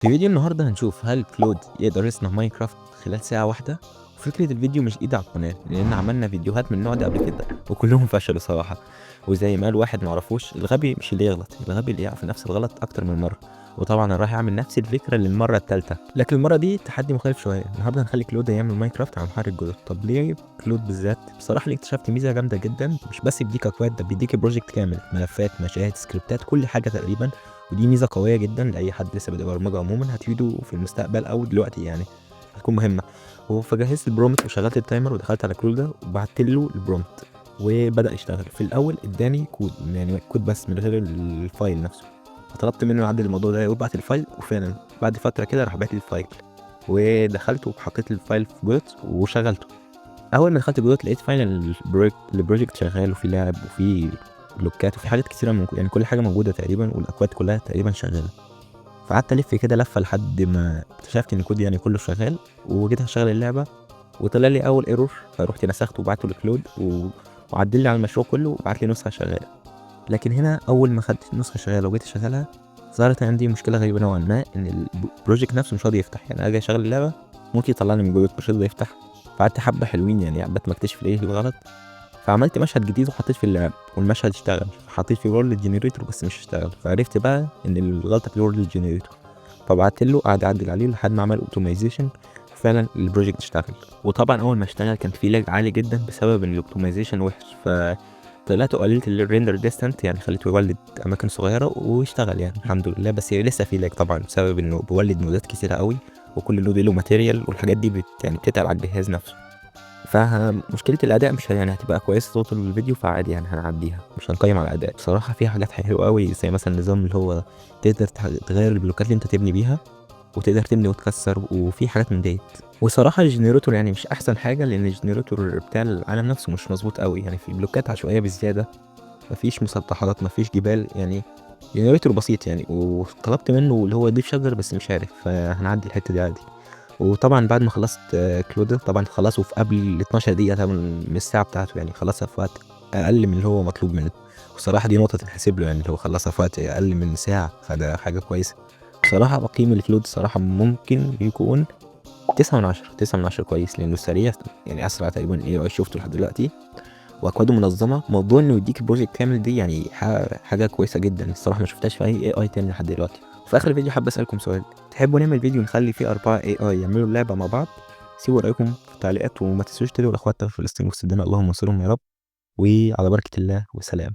في فيديو النهارده هنشوف هل كلود يقدر يصنع ماينكرافت خلال ساعة واحدة؟ وفكرة الفيديو مش جديدة على القناة لأن عملنا فيديوهات من النوع ده قبل كده وكلهم فشلوا صراحة. وزي ما قال واحد معرفوش، الغبي مش اللي يغلط، الغبي اللي يعرف نفس الغلط أكتر من مرة. وطبعا أنا رايح أعمل نفس الفكرة للمرة التالتة، لكن المرة دي تحدي مختلف شوية. النهارده هنخلي كلود يعمل ماينكرافت على محرك جدر. طب ليه كلود بالذات؟ بصراحة اللي اكتشفت ميزة جامدة جدا، مش بس يديك أكواد، ده بيديك بروجكت كامل، ملفات، مشاهد، سكريبتات، كل حاجة تقريبا. ودي ميزة قوية جدًا لأي حد لسه بادئ برمجة عمومًا، هتفيده في المستقبل أو دلوقتي يعني، هتكون مهمة. فجهزت الprompt وشغلت التايمر ودخلت على كلودة وبعت له الprompt وبدأ يشتغل. في الأول اداني كود، يعني كود بس من غير الفايل نفسه، فطلبت منه يعدل الموضوع ده ويبعت الفايل، وفعلًا بعد فترة كده راح باعت لي الفايل، ودخلت وحطيت الفايل في Godot وشغلته. أول ما دخلت Godot لقيت فعلًا الproject شغال، وفيه لعب وفيه بلوكات وفيه حاجات كتيرة يعني كل حاجة موجودة تقريبًا، والأكواد كلها تقريبًا شغالة. فقعدت ألِف كده لفة لحد ما اكتشفت إن الكود يعني كله شغال، وجيت أشغّل اللعبة وطلع لي أول error، فرُحت نسخته وبعته لكلود وعدّل لي على المشروع كله وبعت لي نسخة شغالة. لكن هنا أول ما خدت النسخة شغالة وجيت أشغّلها، ظهرت عندي مشكلة غريبة نوعًا ما، إن الproject نفسه مش راضي يفتح. يعني آجي أشغّل اللعبة ممكن يطلعني من جوّه مش راضي يفتح. فقعدت حبّة حلوين يعني عقبال ما أكتشف إيه الغلط. فعملت مشهد جديد وحطيت في اللعبة والمشهد اشتغل، حطيت فيه world generator بس مش اشتغل، فعرفت بقى إن الغلطة في الworld generator. فبعت له قعد يعدل عليه لحد ما عمل automation، وفعلا البروجكت اشتغل. وطبعا أول ما اشتغل كان في لاج عالي جدا بسبب إن الاوتوميزيشن وحش، فطلعت وقللت الريندر ديستانت، يعني خليته يولد أماكن صغيرة واشتغل يعني الحمد لله. بس لسه في لاج طبعا بسبب إنه بيولد نودات كتيرة قوي، وكل نود له ماتيريال، والحاجات دي يعني بتتعب على الجهاز نفسه. فمشكلة الأداء مش يعني هتبقى كويسة طول الفيديو، فعادي يعني هنعديها، مش هنقيم على الأداء. بصراحة في حاجات حلوة أوي، زي مثلا النظام اللي هو تقدر تغير البلوكات اللي أنت تبني بيها، وتقدر تبني وتكسر، وفي حاجات من ديت. وصراحة الجنريتور يعني مش أحسن حاجة، لأن الجنريتور بتاع العالم نفسه مش مظبوط أوي، يعني في البلوكات عشوائية بزيادة، مفيش مسطحات، مفيش جبال، يعني جنريتور بسيط يعني. وطلبت منه اللي هو يضيف شجر بس مش عارف، فهنعدي الحتة دي عادي. وطبعًا بعد ما خلّصت كلودة، طبعًا خلّصه في قبل 12 دقيقة طبعًا من الساعة بتاعته، يعني خلّصها في وقت أقل من اللي هو مطلوب منه. والصراحة دي نقطة تتحسب له، يعني اللي هو خلّصها في وقت أقل من ساعة، فده حاجة كويسة. بصراحة باقييم الكلود الصراحة ممكن يكون 9 من 10، 9 من 10 كويس، لإنه سريع، يعني أسرع تقريبًا AI شُفته لحد دلوقتي، وأكواده منظمة. موضوع إنه يدّيك project كامل دي يعني حاجة كويسة جدًا الصراحة، ما شُفتهاش في أي AI تاني لحد دلوقتي. وفي آخر الفيديو حابب أسألكم سؤال، تحبوا نعمل فيديو نخلّي فيه 4 AI يعملوا اللعبة مع بعض؟ سيبوا رأيكم في التعليقات، وما تنسوش تدعوا لأخواتنا في فلسطين والسودان، اللهم انصرهم يا رب. وعلى بركة الله وسلام.